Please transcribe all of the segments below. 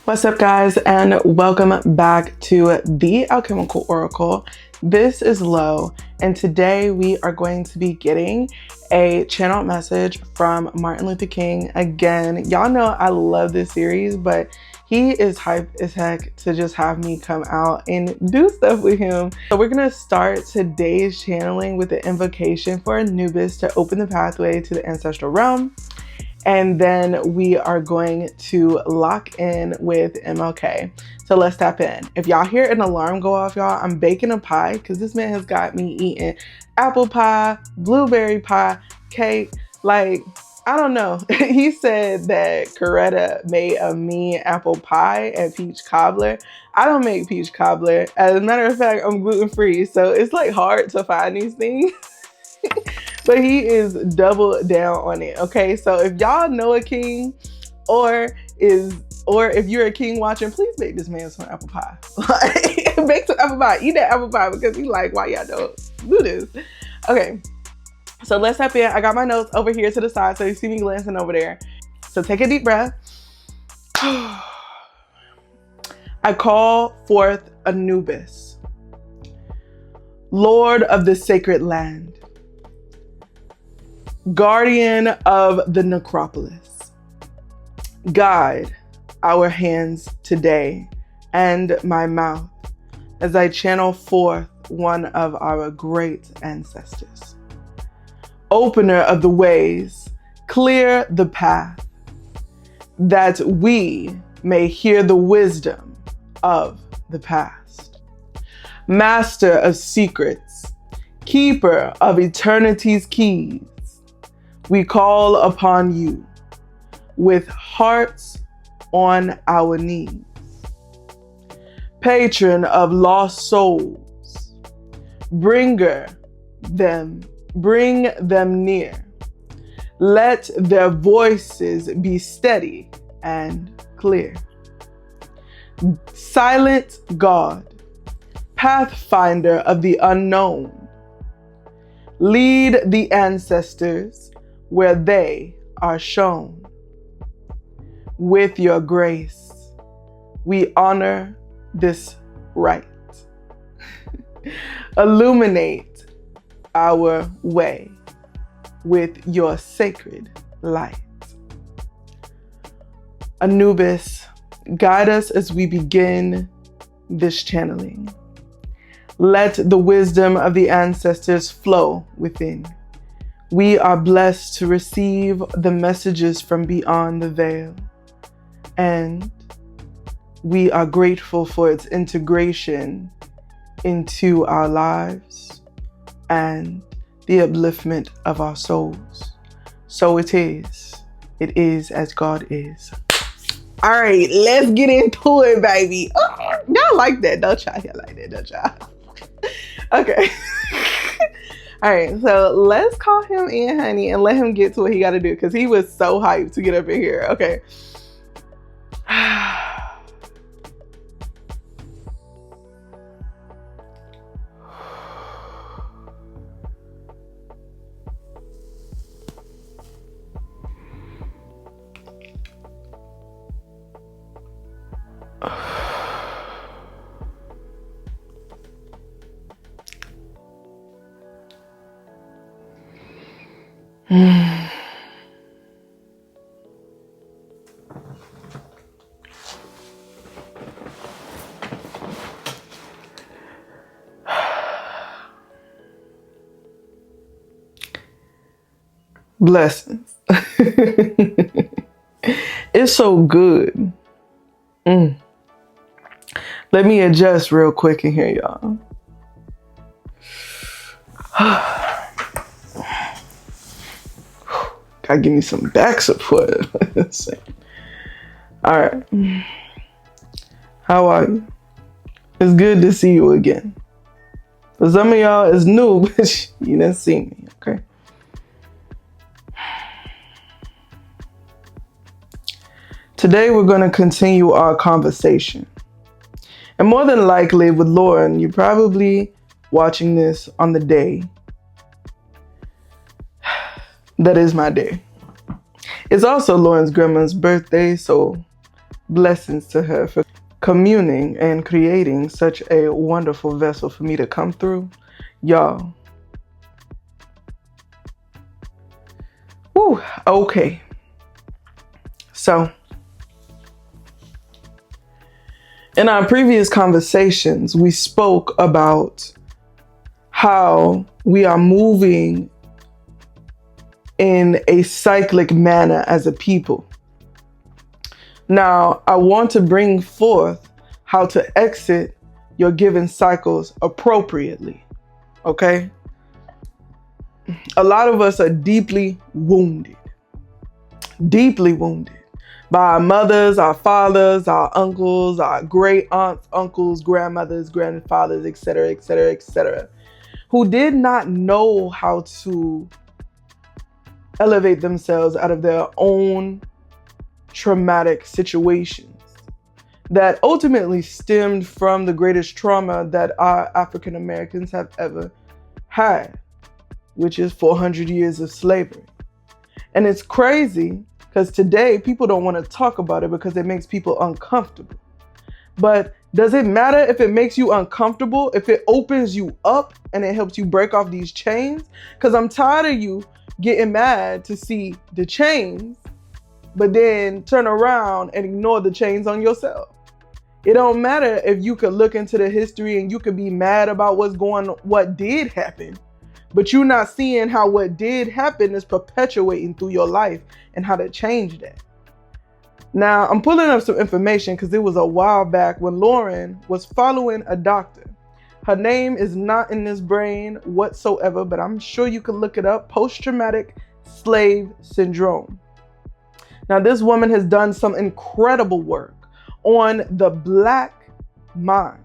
What's up, guys, and welcome back to the Alchemical Oracle. This is Lo, and today we are going to be getting a channeled message from Martin Luther King. Again, y'all know I love this series, but he is hype as heck to just have me come out and do stuff with him. So we're gonna start today's channeling with the invocation for Anubis to open the pathway to the ancestral realm. And then we are going to lock in with MLK. So let's tap in. If y'all hear an alarm go off, y'all, I'm baking a pie because this man has got me eating apple pie, blueberry pie, cake. Like, I don't know. He said that Coretta made a mean apple pie and peach cobbler. I don't make peach cobbler. As a matter of fact, I'm gluten-free. So it's like hard to find these things. But he is double down on it. Okay, so if y'all know a king, or if you're a king watching, please make this man some apple pie. Make some apple pie. Eat that apple pie because he's like, why y'all don't do this? Okay, so let's tap in. I got my notes over here to the side, so you see me glancing over there. So take a deep breath. I call forth Anubis, Lord of the sacred land, guardian of the necropolis. Guide our hands today and my mouth as I channel forth one of our great ancestors. Opener of the ways, clear the path, that we may hear the wisdom of the past. Master of secrets, keeper of eternity's keys, we call upon you with hearts on our knees. Patron of lost souls, bring them near. Let their voices be steady and clear. Silent God, pathfinder of the unknown, lead the ancestors where they are shown. With your grace, we honor this right. Illuminate our way with your sacred light. Anubis, guide us as we begin this channeling. Let the wisdom of the ancestors flow within. We are blessed to receive the messages from beyond the veil, and we are grateful for its integration into our lives and the upliftment of our souls. So it is as God is. All right, let's get into it, baby. Oh, y'all like that, don't y'all? Y'all like that, don't y'all? Okay. All right, so let's call him in, honey, and let him get to what he got to do because he was so hyped to get up in here. Okay. Blessings. It's so good. Let me adjust real quick in here, y'all. Gotta give me some back support. All right. How are you? It's good to see you again. For some of y'all, it's new, but you didn't see me, okay? Today, we're going to continue our conversation. And more than likely with Lauren, you're probably watching this on the day that is my day. It's also Lauren's grandma's birthday, so Blessings to her for communing and creating such a wonderful vessel for me to come through. Y'all. Whew, okay. So, in our previous conversations, we spoke about how we are moving in a cyclic manner as a people. Now, I want to bring forth how to exit your given cycles appropriately, okay? A lot of us are deeply wounded by our mothers, our fathers, our uncles, our great aunts, uncles, grandmothers, grandfathers, etc., etc., etc., who did not know how to elevate themselves out of their own traumatic situations that ultimately stemmed from the greatest trauma that our African Americans have ever had, which is 400 years of slavery. And it's crazy because today people don't want to talk about it because it makes people uncomfortable. But does it matter if it makes you uncomfortable, if it opens you up and it helps you break off these chains? Because I'm tired of you getting mad to see the chains, but then turn around and ignore the chains on yourself. It don't matter if you could look into the history and you could be mad about what did happen, but you're not seeing how what did happen is perpetuating through your life and how to change that. Now, I'm pulling up some information because it was a while back when Lauren was following a doctor. Her name is not in this brain whatsoever, but I'm sure you can look it up. Post-traumatic slave syndrome. Now, this woman has done some incredible work on the Black mind,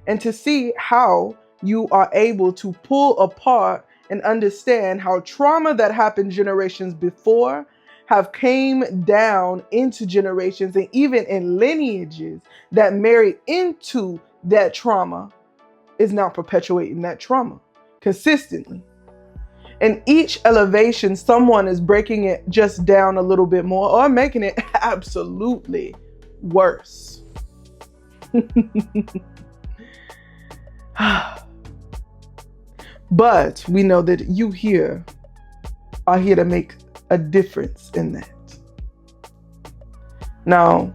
and to see how you are able to pull apart and understand how trauma that happened generations before have came down into generations and even in lineages that marry into that trauma is now perpetuating that trauma consistently. In each elevation, someone is breaking it just down a little bit more or making it absolutely worse. But we know that you here are here to make a difference in that. Now,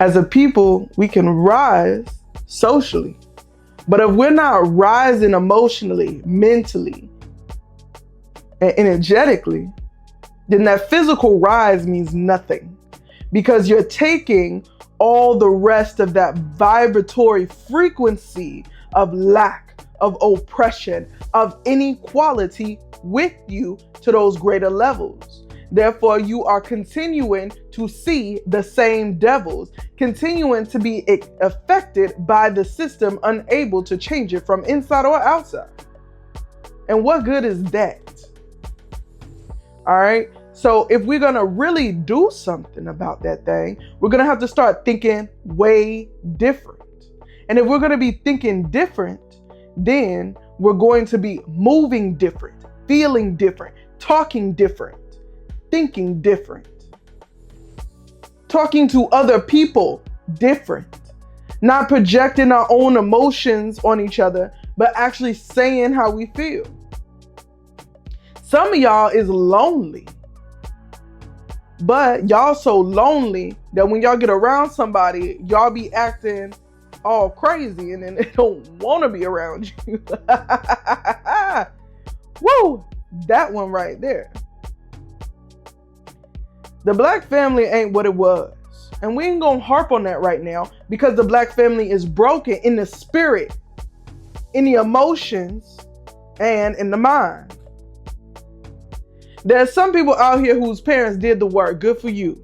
as a people, we can rise socially. But if we're not rising emotionally, mentally, and energetically, then that physical rise means nothing. Because you're taking all the rest of that vibratory frequency of lack, of oppression, of inequality with you to those greater levels. Therefore, you are continuing to see the same devils, continuing to be affected by the system, unable to change it from inside or outside. And what good is that? All right. So if we're going to really do something about that thing, we're going to have to start thinking way different. And if we're going to be thinking different, then we're going to be moving different, feeling different, talking different, thinking different, talking to other people different, not projecting our own emotions on each other, but actually saying how we feel. Some of y'all is lonely, but y'all so lonely that when y'all get around somebody, y'all be acting all crazy and then they don't want to be around you. Woo! That one right there. The Black family ain't what it was. And we ain't gonna harp on that right now because the Black family is broken in the spirit, in the emotions, and in the mind. There's some people out here whose parents did the work. Good for you.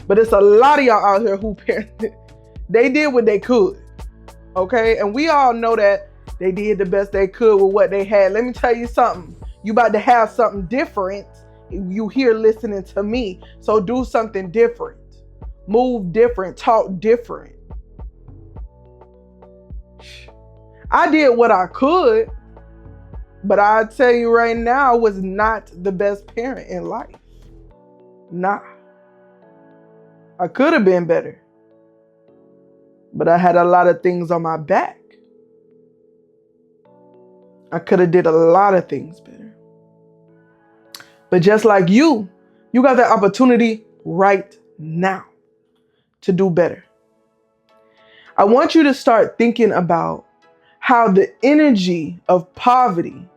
But it's a lot of y'all out here who parents, they did what they could. Okay? And we all know that they did the best they could with what they had. Let me tell you something. You about to have something different. You here listening to me. So do something different. Move different. Talk different. I did what I could. But I tell you right now, I was not the best parent in life. Nah. I could have been better, but I had a lot of things on my back. I could have did a lot of things better. But just like you got that opportunity right now to do better. I want you to start thinking about how the energy of poverty,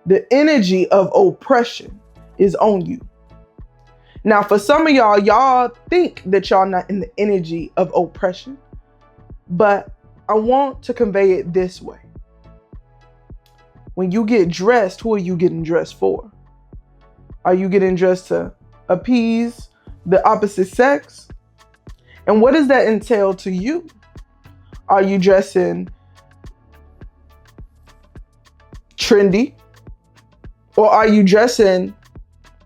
the energy of oppression is on you. Now, for some of y'all think that y'all not in the energy of oppression, but I want to convey it this way. When you get dressed, who are you getting dressed for? Are you getting dressed to appease the opposite sex? And what does that entail to you? Are you dressing trendy? Or are you dressing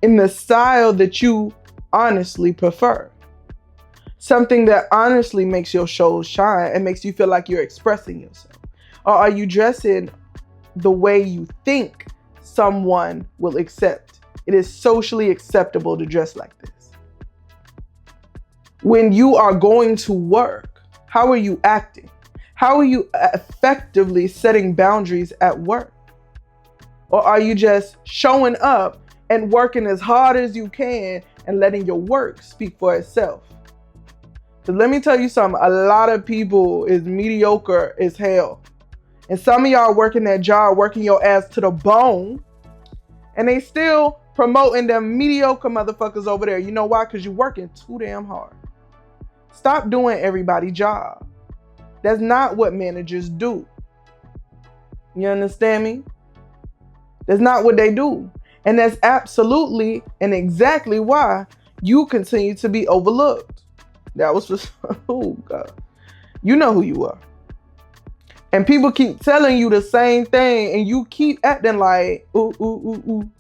in the style that you honestly prefer? Something that honestly makes your shows shine and makes you feel like you're expressing yourself. Or are you dressing the way you think someone will accept? It is socially acceptable to dress like this. When you are going to work, how are you acting? How are you effectively setting boundaries at work? Or are you just showing up and working as hard as you can and letting your work speak for itself? So let me tell you something. A lot of people is mediocre as hell. And some of y'all working that job, working your ass to the bone, and they still promoting them mediocre motherfuckers over there. You know why? Because you're working too damn hard. Stop doing everybody's job. That's not what managers do. You understand me? That's not what they do. And that's absolutely and exactly why you continue to be overlooked. That was just, oh God. You know who you are. And people keep telling you the same thing and you keep acting like, ooh.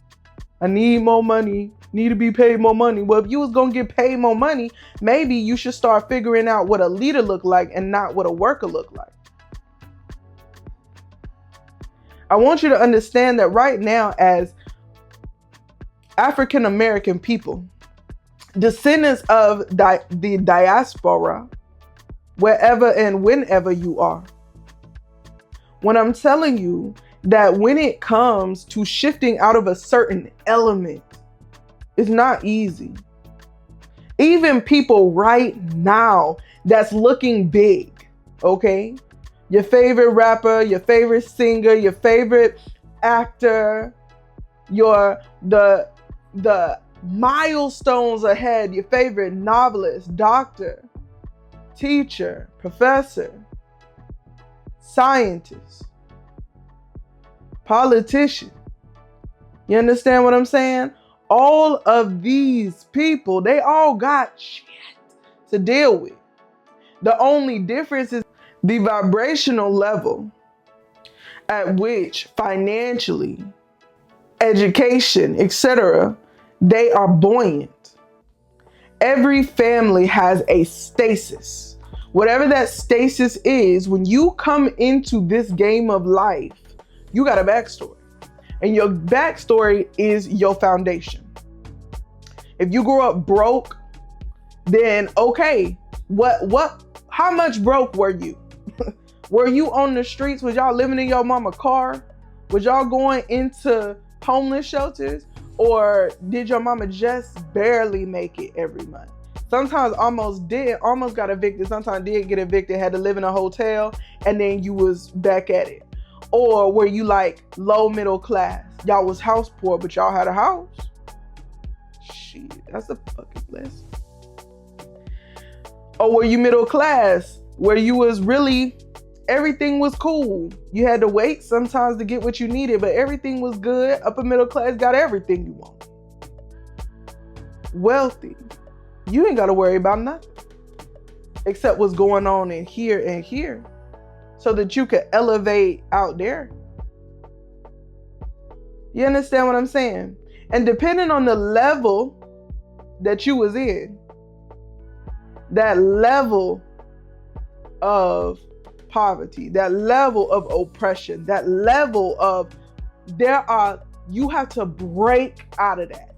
I need more money, need to be paid more money. Well, if you was gonna get paid more money, maybe you should start figuring out what a leader look like and not what a worker look like. I want you to understand that right now, as African American people, descendants of the diaspora, wherever and whenever you are, when I'm telling you that when it comes to shifting out of a certain element, it's not easy. Even people right now that's looking big, okay? Your favorite rapper, your favorite singer, your favorite actor, the milestones ahead, your favorite novelist, doctor, teacher, professor, scientist, politician. You understand what I'm saying? All of these people, they all got shit to deal with. The only difference is the vibrational level at which financially, education, etc., they are buoyant. Every family has a stasis. Whatever that stasis is, when you come into this game of life, you got a backstory. And your backstory is your foundation. If you grew up broke, then okay, how much broke were you? Were you on the streets? Was y'all living in your mama's car? Was y'all going into homeless shelters? Or did your mama just barely make it every month? Sometimes almost got evicted. Sometimes did get evicted, had to live in a hotel, and then you was back at it. Or were you like low middle class? Y'all was house poor, but y'all had a house? Shit, that's a fucking blessing. Or were you middle class, where you was really, everything was cool. You had to wait sometimes to get what you needed, but everything was good. Upper middle class got everything you want. Wealthy, you ain't got to worry about nothing except what's going on in here and here, so that you could elevate out there. You understand what I'm saying? And depending on the level that you was in, that level of poverty, that level of oppression, that level of you have to break out of that.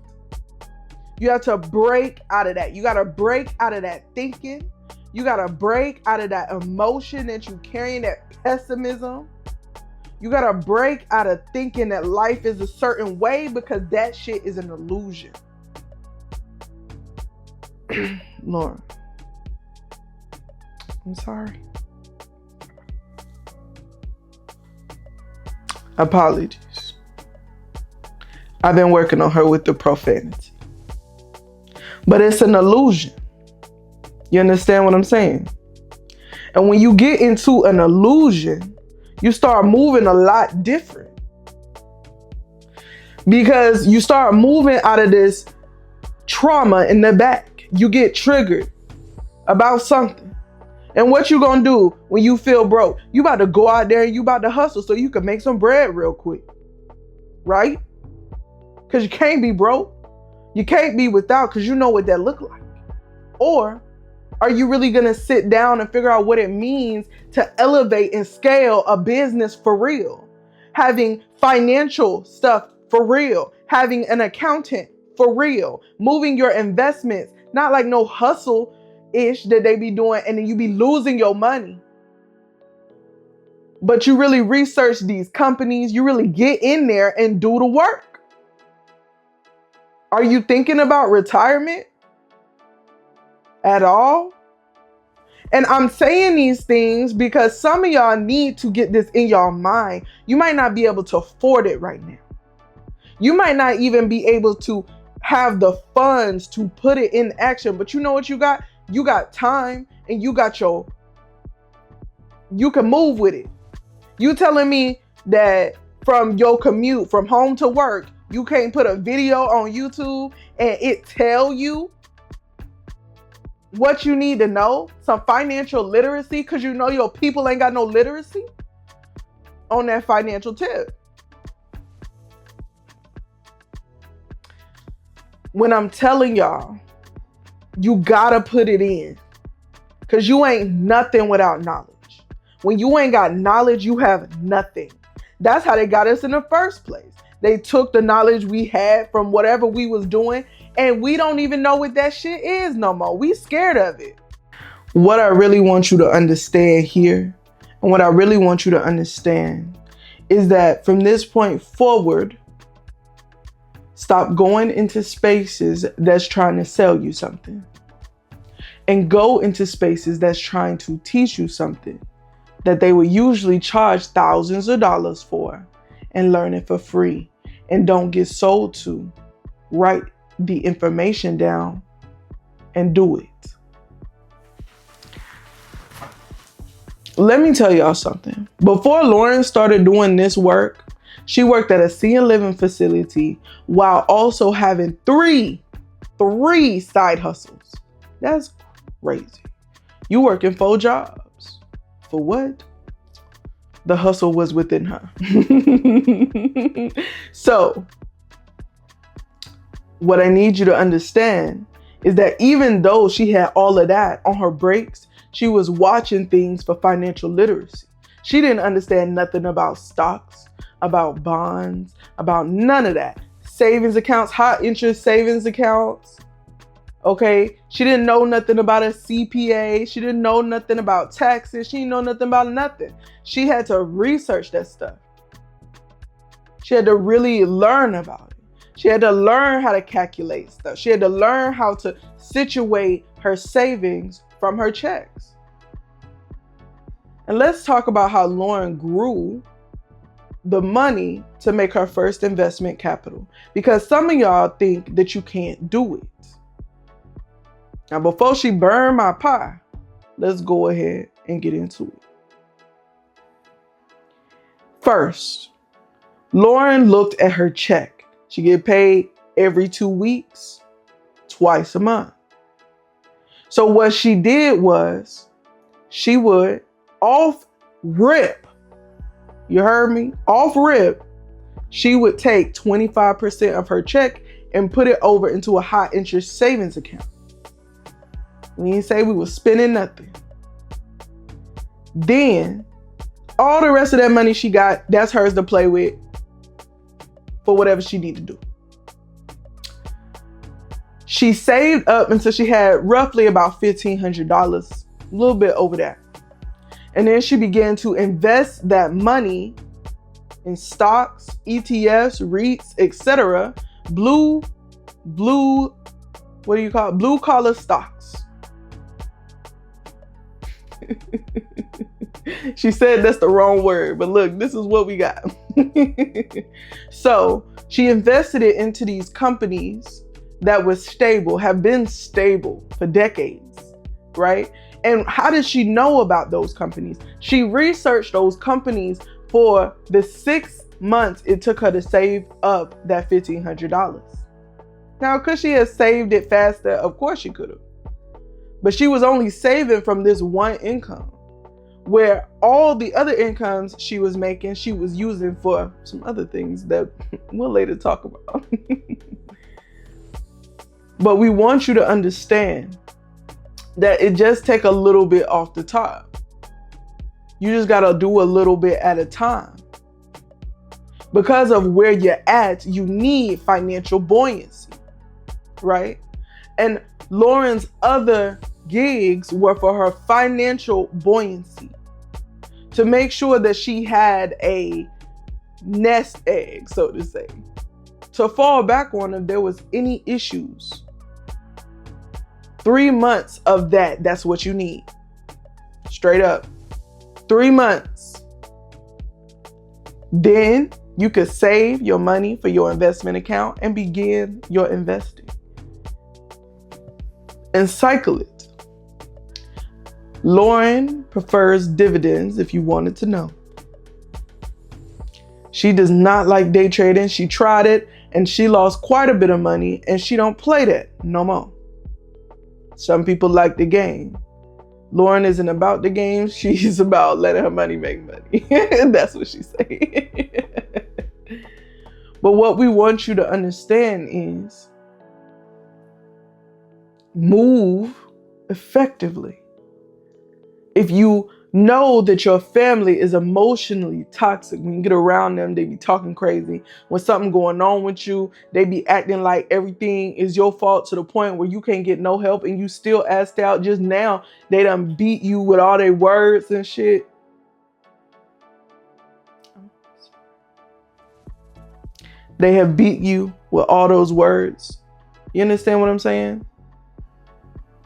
You have to break out of that. You got to break out of that thinking. You got to break out of that emotion that you carrying, that pessimism. You got to break out of thinking that life is a certain way, because that shit is an illusion. Lord, I'm sorry. Apologies. I've been working on her with the profanity. But it's an illusion. You understand what I'm saying? And when you get into an illusion, you start moving a lot different. Because you start moving out of this trauma in the back. You get triggered about something. And what you gonna do when you feel broke? You about to go out there and you about to hustle so you can make some bread real quick. Right? Because you can't be broke. You can't be without, because you know what that look like. Or are you really going to sit down and figure out what it means to elevate and scale a business for real? Having financial stuff for real. Having an accountant for real. Moving your investments. Not like no hustle-ish that they be doing and then you be losing your money. But you really research these companies. You really get in there and do the work. Are you thinking about retirement at all? And I'm saying these things because some of y'all need to get this in your mind. You might not be able to afford it right now. You might not even be able to have the funds to put it in action. But you know what you got? You got time and you can move with it. You telling me that from your commute, from home to work, you can't put a video on YouTube and it tell you what you need to know? Some financial literacy, because you know your people ain't got no literacy on that financial tip. When I'm telling y'all, you gotta put it in, because you ain't nothing without knowledge. When you ain't got knowledge, you have nothing. That's how they got us in the first place. They took the knowledge we had from whatever we was doing, and we don't even know what that shit is no more. We scared of it. What I really want you to understand here, and what I really want you to understand, is that from this point forward, stop going into spaces that's trying to sell you something, and go into spaces that's trying to teach you something that they would usually charge thousands of dollars for, and learn it for free. And don't get sold to. Write the information down and do it. Let me tell y'all something. Before Lauren started doing this work, she worked at a senior living facility while also having three side hustles. That's crazy. You working 4 jobs. For what? The hustle was within her. So, what I need you to understand is that even though she had all of that on her breaks, she was watching things for financial literacy. She didn't understand nothing about stocks, about bonds, about none of that. Savings accounts, high interest savings accounts. Okay, she didn't know nothing about a CPA. She didn't know nothing about taxes. She didn't know nothing about nothing. She had to research that stuff. She had to really learn about it. She had to learn how to calculate stuff. She had to learn how to situate her savings from her checks. And let's talk about how Lauren grew the money to make her first investment capital. Because some of y'all think that you can't do it. Now, before she burned my pie, let's go ahead and get into it. First, Lauren looked at her check. She get paid every 2 weeks, twice a month. So what she did was she would off rip, you heard me? Off rip, she would take 25% of her check and put it over into a high interest savings account. We didn't say we were spending nothing. Then, all the rest of that money she got, that's hers to play with for whatever she need to do. She saved up until she had roughly about $1,500, a little bit over that. And then she began to invest that money in stocks, ETFs, REITs, etc. Blue collar stocks. She said that's the wrong word, but look, this is what we got. So she invested it into these companies that was stable, have been stable for decades, right? And how did she know about those companies? She researched those companies for the 6 months it took her to save up that $1,500. Now, could she have saved it faster? Of course she could have. But she was only saving from this one income, where all the other incomes she was making, she was using for some other things that we'll later talk about. But we want you to understand that it just take a little bit off the top. You just got to do a little bit at a time. Because of where you're at, you need financial buoyancy, right? And Lauren's other gigs were for her financial buoyancy, to make sure that she had a nest egg, so to say, to fall back on if there was any issues. 3 months of that's what you need. Straight up. 3 months. Then you could save your money for your investment account and begin your investing. And cycle it. Lauren prefers dividends, if you wanted to know. She does not like day trading. She tried it and she lost quite a bit of money, and she don't play that no more. Some people like the game. Lauren isn't about the game. She's about letting her money make money. That's what she's saying. But what we want you to understand is move effectively. If you know that your family is emotionally toxic, when you get around them, they be talking crazy. When something going on with you, they be acting like everything is your fault, to the point where you can't get no help, and you still asked out. Just now, they done beat you with all their words and shit. They have beat you with all those words. You understand what I'm saying?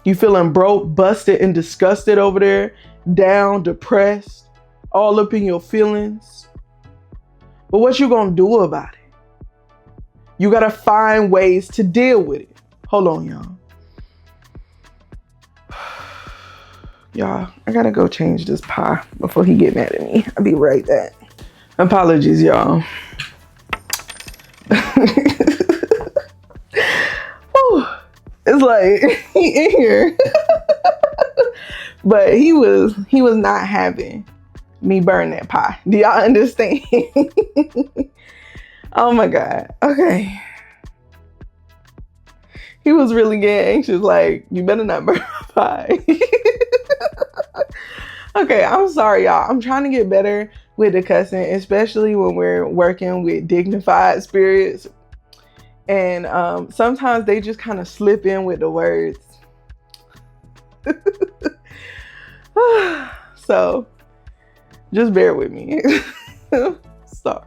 You feeling broke, busted, and disgusted over there, down, depressed, all up in your feelings. But what you gonna do about it? You gotta find ways to deal with it. Hold on, y'all. Y'all, I gotta go change this pie before he get mad at me. I'll be right back. Apologies, y'all. It's like he in here. But he was not having me burn that pie. Do y'all understand? Oh my God. Okay. He was really getting anxious, like, you better not burn my pie. Okay, I'm sorry, y'all. I'm trying to get better with the cussing, especially when we're working with dignified spirits. And sometimes they just kind of slip in with the words. So just bear with me. Sorry.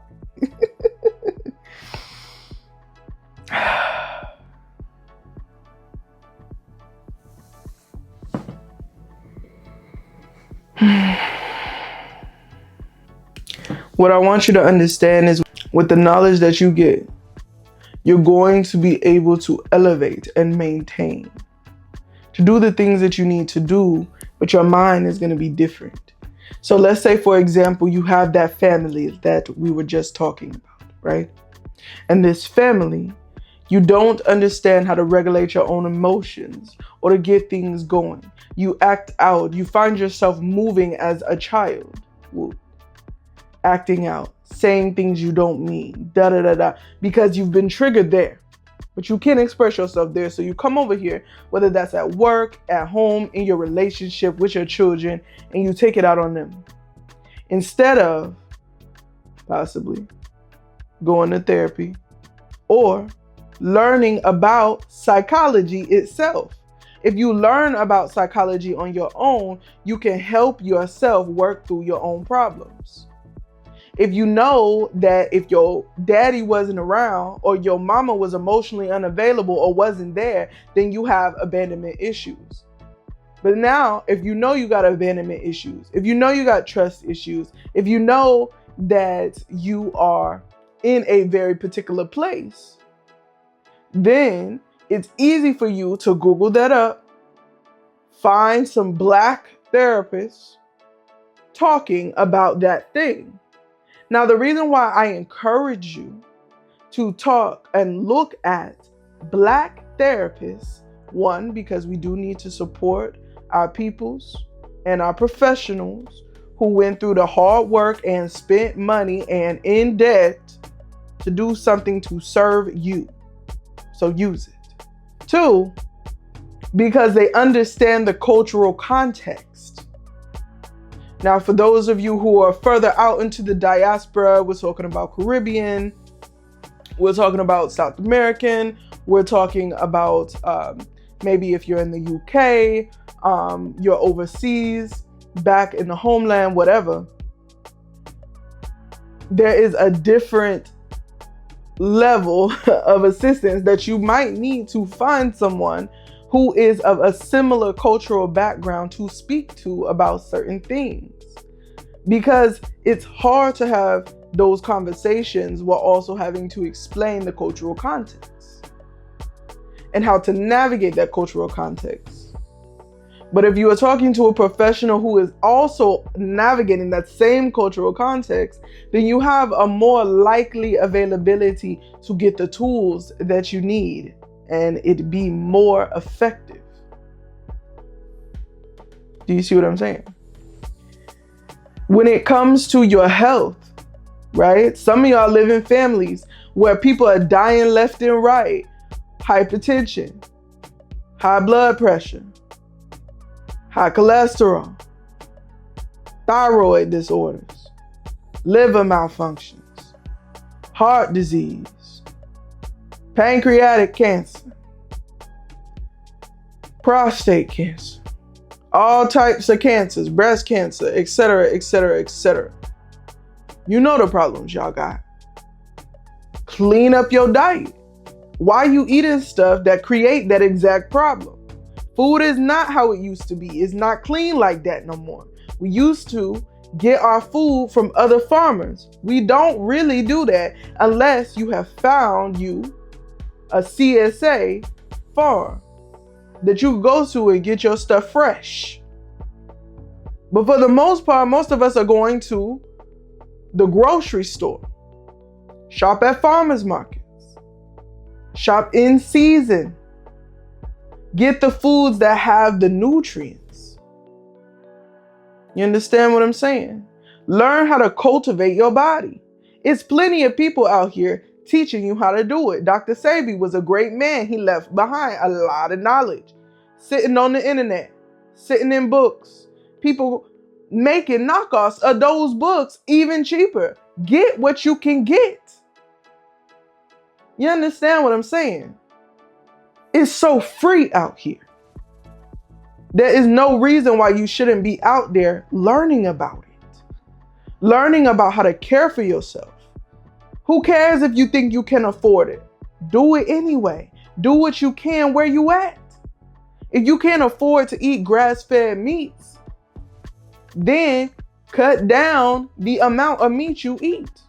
What I want you to understand is, with the knowledge that you get, you're going to be able to elevate and maintain, to do the things that you need to do, but your mind is going to be different. So let's say, for example, you have that family that we were just talking about, right? And this family, you don't understand how to regulate your own emotions or to get things going. You act out. You find yourself moving as a child, acting out, saying things you don't mean, because you've been triggered there. But you can't express yourself there. So you come over here, whether that's at work, at home, in your relationship with your children, and you take it out on them. Instead of possibly going to therapy, or learning about psychology itself. If you learn about psychology on your own, you can help yourself work through your own problems. If you know that if your daddy wasn't around or your mama was emotionally unavailable or wasn't there, then you have abandonment issues. But now, if you know you got abandonment issues, if you know you got trust issues, if you know that you are in a very particular place, then it's easy for you to Google that up, find some Black therapists talking about that thing. Now, the reason why I encourage you to talk and look at Black therapists, one, because we do need to support our peoples and our professionals who went through the hard work and spent money and in debt to do something to serve you. So use it. Two, because they understand the cultural context. Now, for those of you who are further out into the diaspora, we're talking about Caribbean, we're talking about South American, we're talking about maybe if you're in the UK, you're overseas, back in the homeland, whatever. There is a different level of assistance that you might need to find someone who is of a similar cultural background to speak to about certain things. Because it's hard to have those conversations while also having to explain the cultural context and how to navigate that cultural context. But if you are talking to a professional who is also navigating that same cultural context, then you have a more likely availability to get the tools that you need and it be more effective. Do you see what I'm saying? When it comes to your health, right? Some of y'all live in families where people are dying left and right. Hypertension, high blood pressure, high cholesterol, thyroid disorders, liver malfunctions, heart disease, pancreatic cancer, prostate cancer, all types of cancers, breast cancer, etc., etc., etc. You know the problems y'all got. Clean up your diet. Why are you eating stuff that create that exact problem? Food is not how it used to be. It's not clean like that no more. We used to get our food from other farmers. We don't really do that unless you have found you a CSA farm that you can go to and get your stuff fresh. But for the most part, most of us are going to the grocery store, shop at farmers markets, shop in season, get the foods that have the nutrients. You understand what I'm saying? Learn how to cultivate your body. It's plenty of people out here teaching you how to do it. Dr. Sebi was a great man. He left behind a lot of knowledge. Sitting on the internet, sitting in books. People making knockoffs of those books even cheaper. Get what you can get. You understand what I'm saying? It's so free out here. There is no reason why you shouldn't be out there learning about it. Learning about how to care for yourself. Who cares if you think you can afford it? Do it anyway. Do what you can where you at. If you can't afford to eat grass-fed meats, then cut down the amount of meat you eat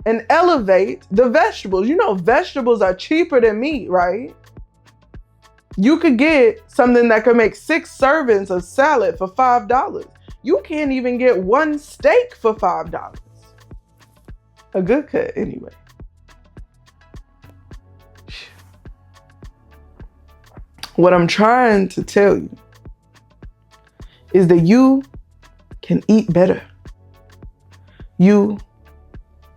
and elevate the vegetables. You know, vegetables are cheaper than meat, right? You could get something that could make 6 servings of salad for $5. You can't even get one steak for $5. A good cut, anyway. What I'm trying to tell you is that you can eat better. You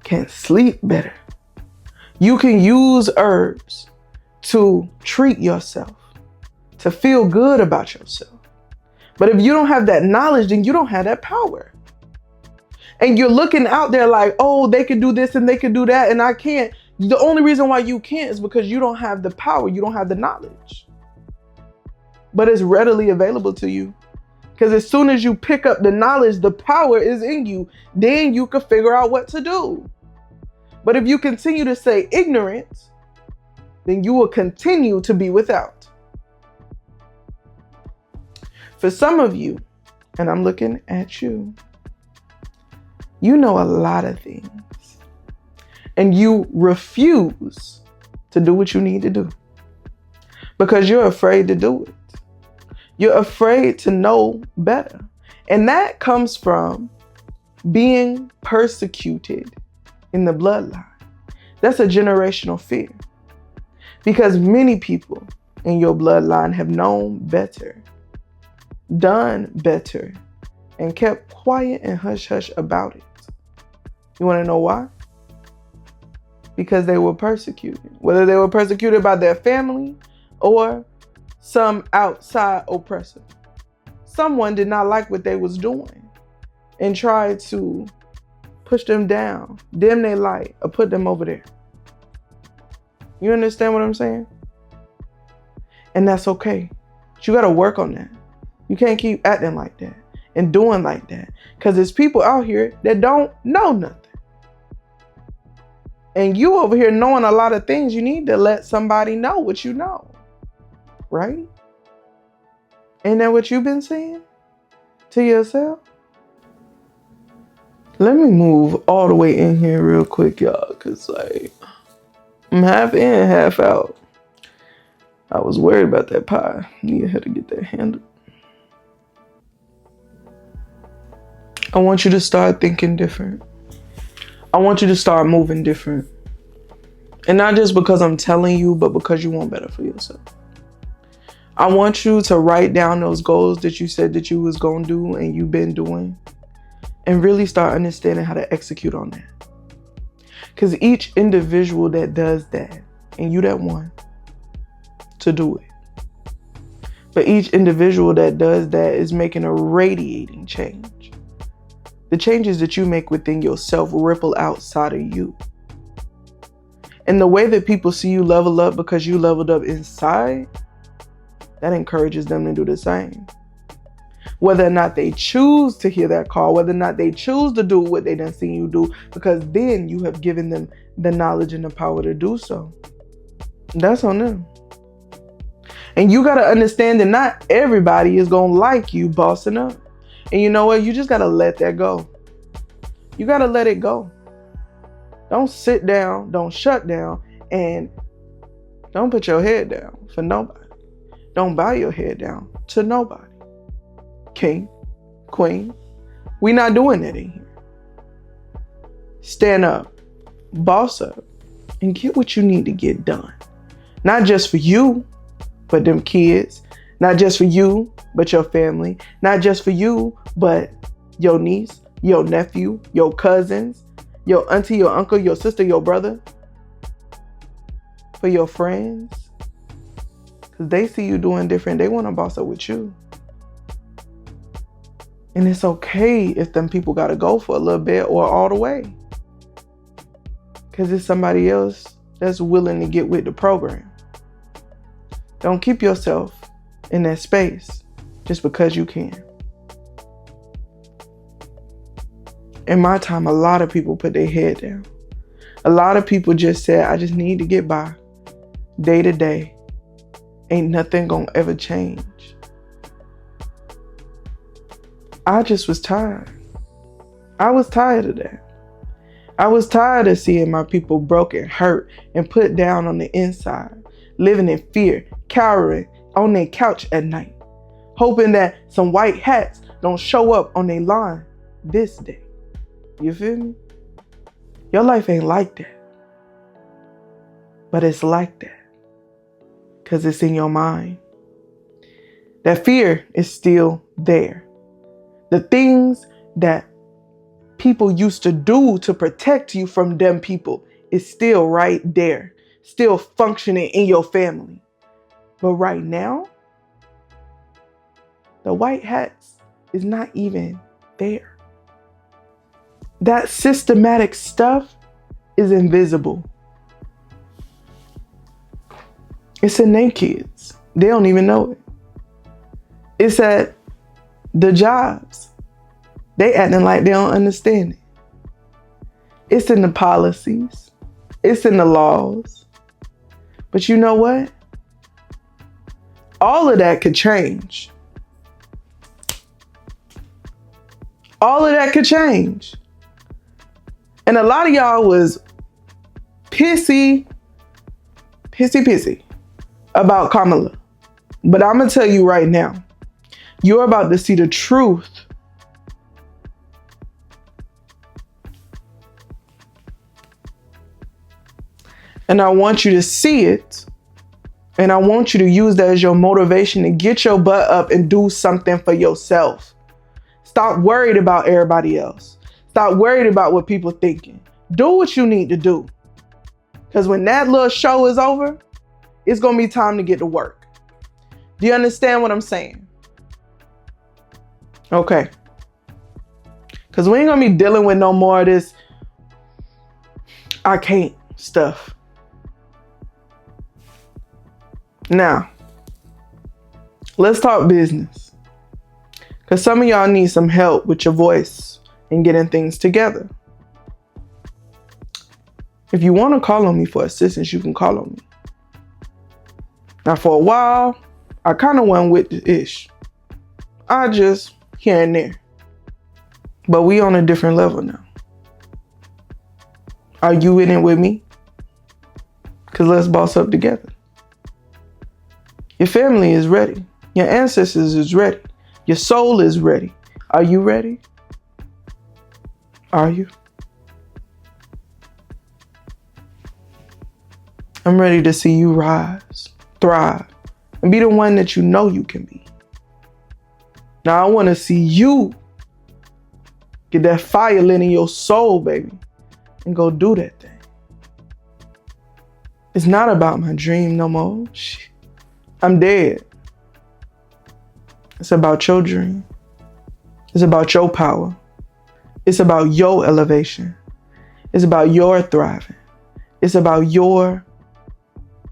can sleep better. You can use herbs to treat yourself, to feel good about yourself. But if you don't have that knowledge, then you don't have that power. And you're looking out there like, oh, they could do this and they could do that and I can't. The only reason why you can't is because you don't have the power, you don't have the knowledge. But it's readily available to you. Because as soon as you pick up the knowledge, the power is in you. Then you can figure out what to do. But if you continue to stay ignorant, then you will continue to be without. For some of you, and I'm looking at you, you know a lot of things. And you refuse to do what you need to do. Because you're afraid to do it. You're afraid to know better. And that comes from being persecuted in the bloodline. That's a generational fear. Because many people in your bloodline have known better, done better, and kept quiet and hush-hush about it. You want to know why? Because they were persecuted. Whether they were persecuted by their family or some outside oppressor. Someone did not like what they was doing and tried to push them down, dim their light, or put them over there. You understand what I'm saying? And that's okay. But you got to work on that. You can't keep acting like that and doing like that. Because there's people out here that don't know nothing. And you over here knowing a lot of things, you need to let somebody know what you know. Right? Ain't that what you've been saying to yourself? Let me move all the way in here real quick, y'all, because I'm half in, half out. I was worried about that pie. Need her to get that handle. I want you to start thinking different. I want you to start moving different. And not just because I'm telling you, but because you want better for yourself. I want you to write down those goals that you said that you was going to do and you've been doing. And really start understanding how to execute on that. Because each individual that does that, and you that one, to do it. But each individual that does that is making a radiating change. The changes that you make within yourself ripple outside of you. And the way that people see you level up because you leveled up inside, that encourages them to do the same. Whether or not they choose to hear that call, whether or not they choose to do what they done seen you do, because then you have given them the knowledge and the power to do so. That's on them. And you got to understand that not everybody is going to like you bossing up. And you know what? You just got to let that go. You got to let it go. Don't sit down, don't shut down, and don't put your head down for nobody. Don't bow your head down to nobody. King, queen, we not doing that in here. Stand up, boss up, and get what you need to get done. Not just for you, but them kids. Not just for you, but your family. Not just for you, but your niece, your nephew, your cousins, your auntie, your uncle, your sister, your brother. For your friends. Because they see you doing different. They want to boss up with you. And it's okay if them people got to go for a little bit or all the way. Because it's somebody else that's willing to get with the program. Don't keep yourself in that space just because you can. In my time, a lot of people put their head down. A lot of people just said, I just need to get by day to day. Ain't nothing gonna ever change. I just was tired. I was tired of that. I was tired of seeing my people broken, hurt, and put down on the inside, living in fear, cowering on their couch at night, hoping that some white hats don't show up on their line this day. You feel me? Your life ain't like that. But it's like that. Because it's in your mind. That fear is still there. The things that people used to do to protect you from them people is still right there. Still functioning in your family. But right now, the white hats is not even there. That systematic stuff is invisible. It's in their kids. They don't even know it. It's at the jobs. They acting like they don't understand it. It's in the policies. It's in the laws. But you know what? All of that could change. All of that could change. And a lot of y'all was pissy about Kamala. But I'm going to tell you right now, you're about to see the truth. And I want you to see it. And I want you to use that as your motivation to get your butt up and do something for yourself. Stop worried about everybody else. Stop worried about what people thinking. Do what you need to do. Because when that little show is over, it's going to be time to get to work. Do you understand what I'm saying? Okay. Because we ain't going to be dealing with no more of this I can't stuff. Now, let's talk business. Because some of y'all need some help with your voice and getting things together. If you want to call on me for assistance, you can call on me. Now, for a while, I kind of went with the ish. I just here and there. But we on a different level now. Are you in it with me? Because let's boss up together. Your family is ready. Your ancestors is ready. Your soul is ready. Are you ready? Are you? I'm ready to see you rise, thrive, and be the one that you know you can be. Now I want to see you get that fire lit in your soul, baby, and go do that thing. It's not about my dream no more. Shit. I'm dead. It's about your dream. It's about your power. It's about your elevation. It's about your thriving. It's about your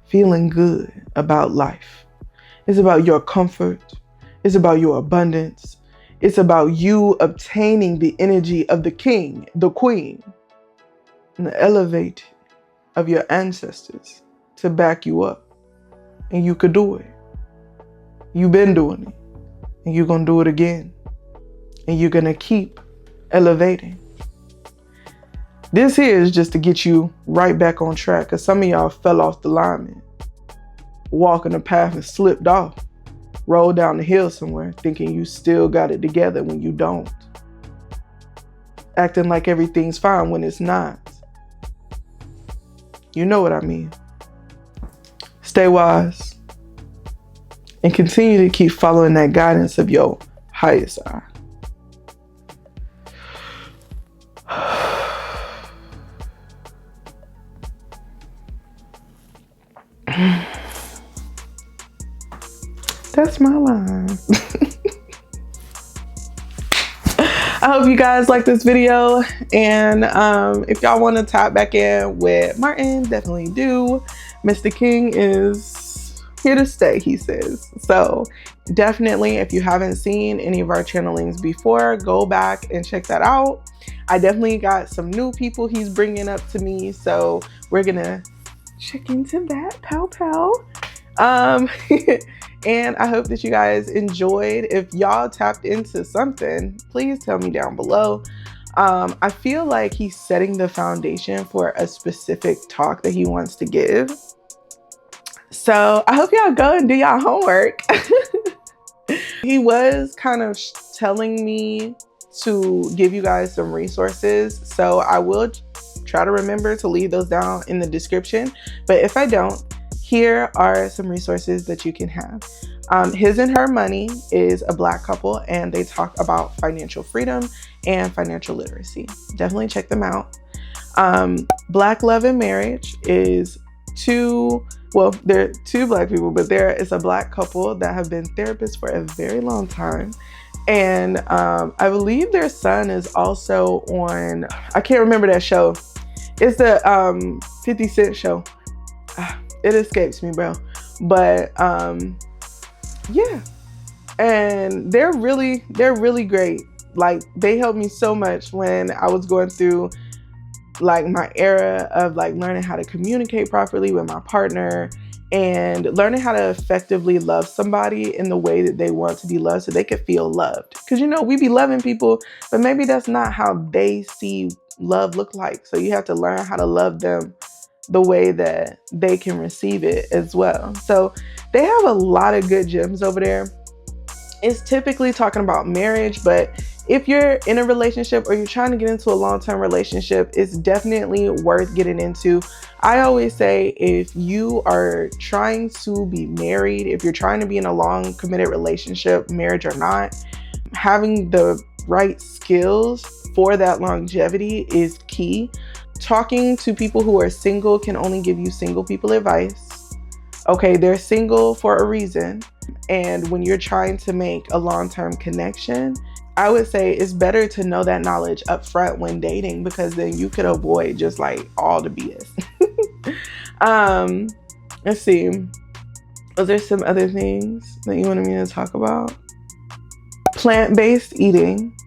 feeling good about life. It's about your comfort. It's about your abundance. It's about you obtaining the energy of the king, the queen, and the elevate of your ancestors to back you up. And you could do it. You've been doing it. And you're going to do it again. And you're going to keep elevating. This here is just to get you right back on track. Because some of y'all fell off the alignment. Walking the path and slipped off. Rolled down the hill somewhere thinking you still got it together when you don't. Acting like everything's fine when it's not. You know what I mean. Stay wise. And continue to keep following that guidance of your highest eye. That's my line. I hope you guys like this video. And if y'all want to tap back in with Martin, definitely do. Mr. King is here to stay, he says. So definitely, if you haven't seen any of our channelings before, go back and check that out. I definitely got some new people he's bringing up to me. So we're going to check into that. Pow, pow. And I hope that you guys enjoyed. If y'all tapped into something, please tell me down below. I feel like he's setting the foundation for a specific talk that he wants to give. So I hope y'all go and do y'all homework. He was kind of telling me to give you guys some resources. So I will try to remember to leave those down in the description. But if I don't, here are some resources that you can have. His and Her Money is a Black couple, and they talk about financial freedom and financial literacy. Definitely check them out. Black Love and Marriage is they're two Black people, but there is a Black couple that have been therapists for a very long time. And I believe their son is also on, I can't remember that show. It's the 50 Cent show. It escapes me, bro. But yeah, and they're really great. Like, they helped me so much when I was going through like my era of like learning how to communicate properly with my partner and learning how to effectively love somebody in the way that they want to be loved so they could feel loved. Because, you know, we be loving people, but maybe that's not how they see love look like. So you have to learn how to love them the way that they can receive it as well. So they have a lot of good gems over there. It's typically talking about marriage, but if you're in a relationship or you're trying to get into a long-term relationship, it's definitely worth getting into. I always say, if you are trying to be married, if you're trying to be in a long committed relationship, marriage or not, having the right skills for that longevity is key. Talking to people who are single can only give you single people advice. Okay, they're single for a reason. And when you're trying to make a long-term connection, I would say it's better to know that knowledge up front when dating, because then you could avoid just like all the BS. Let's see. Was there some other things that you wanted me to talk about? Plant-based eating.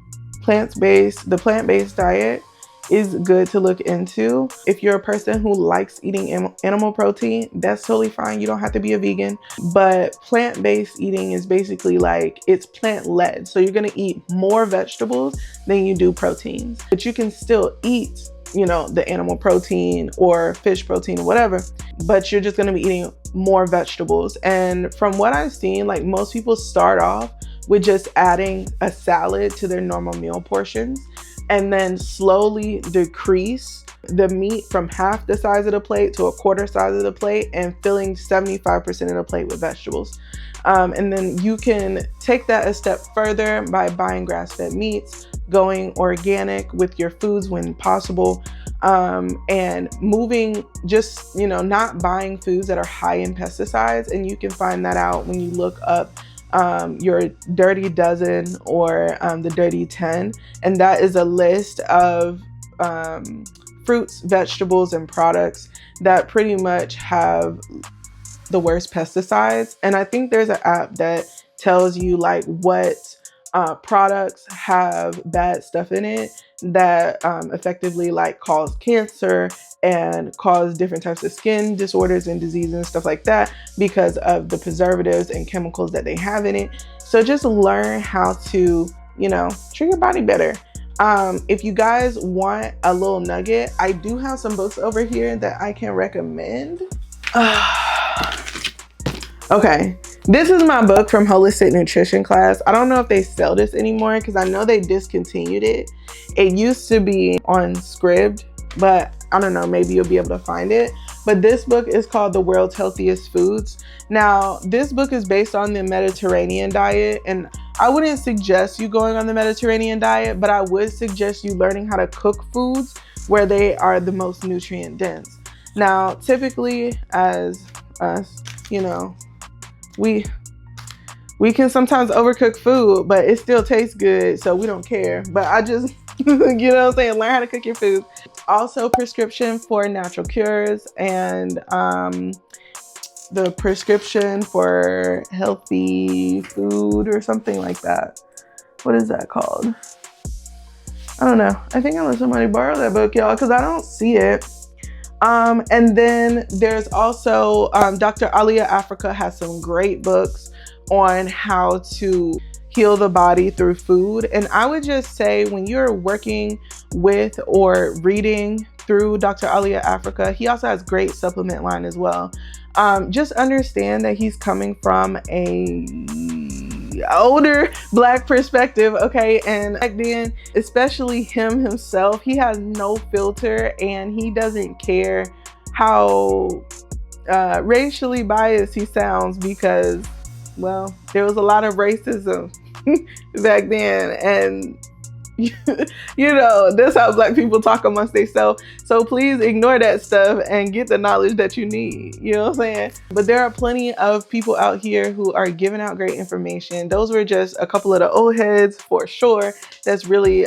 The plant-based diet is good to look into. If you're a person who likes eating animal protein, that's totally fine. You don't have to be a vegan. But plant-based eating is basically like, it's plant-led. So you're gonna eat more vegetables than you do proteins. But you can still eat, you know, the animal protein or fish protein or whatever, but you're just gonna be eating more vegetables. And from what I've seen, like, most people start off with just adding a salad to their normal meal portions, and then slowly decrease the meat from half the size of the plate to a quarter size of the plate, and filling 75% of the plate with vegetables. And then you can take that a step further by buying grass-fed meats, going organic with your foods when possible, and moving, just, you know, not buying foods that are high in pesticides. And you can find that out when you look up your Dirty Dozen or the Dirty 10, and that is a list of fruits, vegetables, and products that pretty much have the worst pesticides. And I think there's an app that tells you like what products have bad stuff in it that effectively like cause cancer and cause different types of skin disorders and diseases and stuff like that because of the preservatives and chemicals that they have in it. So just learn how to, you know, treat your body better. If you guys want a little nugget, I do have some books over here that I can recommend. Okay, this is my book from Holistic Nutrition class. I don't know if they sell this anymore because I know they discontinued it. It used to be on Scribd, but I don't know, maybe you'll be able to find it. But this book is called The World's Healthiest Foods. Now, this book is based on the Mediterranean diet, and I wouldn't suggest you going on the Mediterranean diet, but I would suggest you learning how to cook foods where they are the most nutrient dense. Now, typically as us, you know, we can sometimes overcook food, but it still tastes good, so we don't care. But I just, you know what I'm saying, learn how to cook your food. Also, prescription for natural cures, and the prescription for healthy food or something like that. What is that called? I don't know. I think I let somebody borrow that book, y'all, because I don't see it. And then there's also Dr. Alia Africa has some great books on how to heal the body through food. And I would just say, when you're working with or reading through Dr. Alia Africa, he also has great supplement line as well. Just understand that he's coming from a older Black perspective, okay? And back then, especially him himself, he has no filter, and he doesn't care how racially biased he sounds, because, well, there was a lot of racism back then, and you know, that's how Black people talk amongst themselves. So please ignore that stuff and get the knowledge that you need. You know what I'm saying? But there are plenty of people out here who are giving out great information. Those were just a couple of the old heads for sure that's really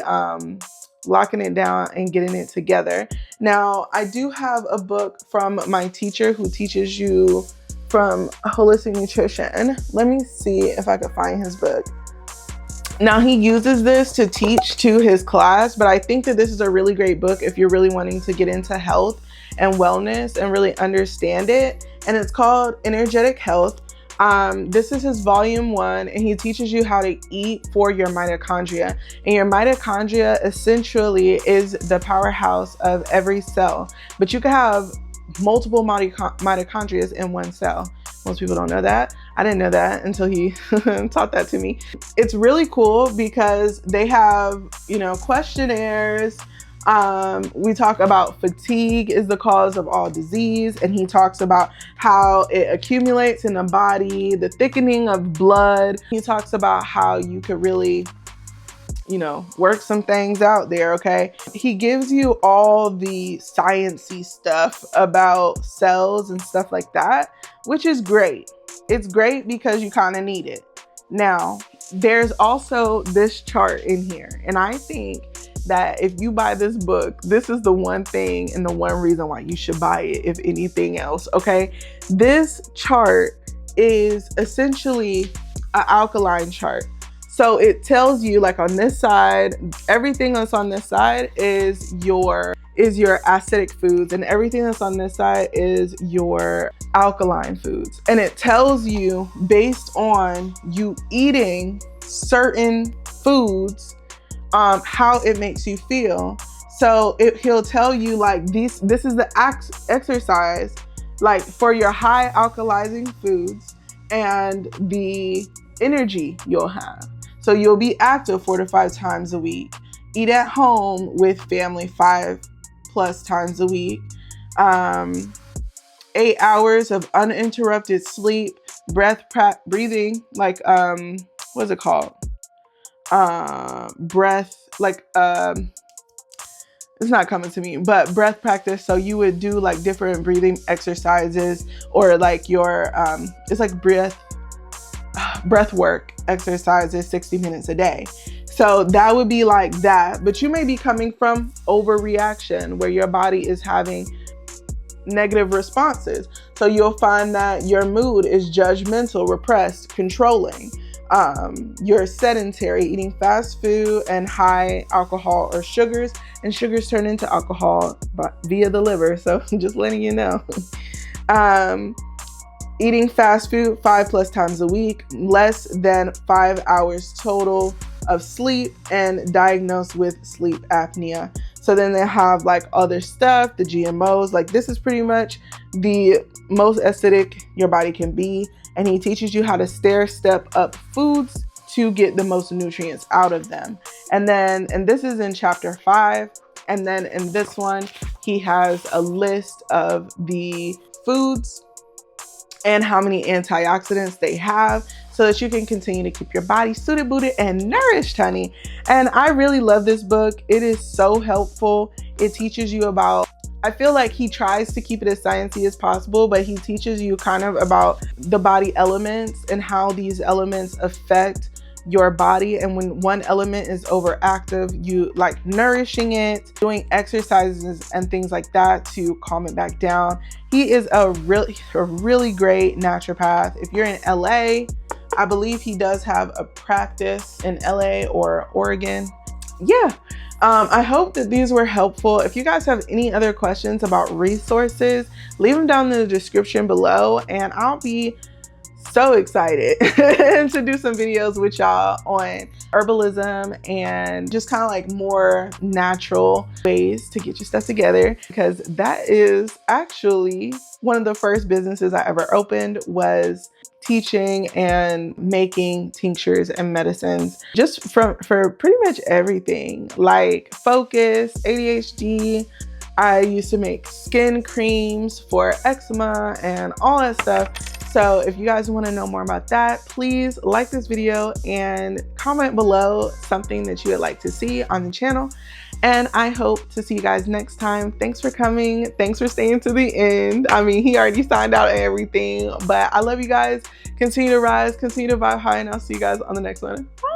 locking it down and getting it together. Now, I do have a book from my teacher who teaches you from Holistic Nutrition. Let me see if I could find his book. Now, he uses this to teach to his class, but I think that this is a really great book if you're really wanting to get into health and wellness and really understand it. And it's called Energetic Health. This is his volume 1, and he teaches you how to eat for your mitochondria. And your mitochondria essentially is the powerhouse of every cell, but you can have multiple mitochondria in one cell. Most people don't know that. I didn't know that until he taught that to me. It's really cool because they have, questionnaires. We talk about fatigue is the cause of all disease, and he talks about how it accumulates in the body, the thickening of blood. He talks about how you could really, work some things out there, okay? He gives you all the sciencey stuff about cells and stuff like that, which is great. It's great because you kind of need it. Now, there's also this chart in here, and I think that if you buy this book, this is the one thing and the one reason why you should buy it, if anything else, okay? This chart is essentially an alkaline chart. So it tells you, like, on this side, everything that's on this side is your acidic foods, and everything that's on this side is your alkaline foods. And it tells you, based on you eating certain foods, how it makes you feel. So he'll tell you, like, this is the exercise, like, for your high alkalizing foods and the energy you'll have. So you'll be active 4 to 5 times a week. Eat at home with family 5+ times a week. 8 hours of uninterrupted sleep, breathing, like, what's it called? It's not coming to me, but breath practice. So you would do, like, different breathing exercises, or like your, it's like breath work exercises, 60 minutes a day. So that would be like that, but you may be coming from overreaction where your body is having negative responses. So you'll find that your mood is judgmental, repressed, controlling. You're sedentary, eating fast food and high alcohol or sugars, and sugars turn into alcohol via the liver. So I'm just letting you know. Eating fast food 5+ times a week, less than 5 hours total of sleep, and diagnosed with sleep apnea. So then they have, like, other stuff, the GMOs. Like, this is pretty much the most acidic your body can be. And he teaches you how to step up foods to get the most nutrients out of them. And this is in chapter 5. And then in this one, he has a list of the foods and how many antioxidants they have, so that you can continue to keep your body suited, booted, and nourished, honey. And I really love this book. It is so helpful. It teaches you about, I feel like he tries to keep it as sciencey as possible, but he teaches you kind of about the body elements and how these elements affect your body. And when one element is overactive, you like nourishing it, doing exercises and things like that to calm it back down. He is a really great naturopath. If you're in LA, I believe he does have a practice in LA or Oregon. Yeah. I hope that these were helpful. If you guys have any other questions about resources, leave them down in the description below, and I'll be so excited to do some videos with y'all on herbalism and just kind of like more natural ways to get your stuff together, because that is actually one of the first businesses I ever opened, was teaching and making tinctures and medicines, just for pretty much everything, like focus, ADHD. I used to make skin creams for eczema and all that stuff. So if you guys want to know more about that, please like this video and comment below something that you would like to see on the channel. And I hope to see you guys next time. Thanks for coming. Thanks for staying to the end. I mean, he already signed out and everything, but I love you guys. Continue to rise, continue to vibe high, and I'll see you guys on the next one. Bye.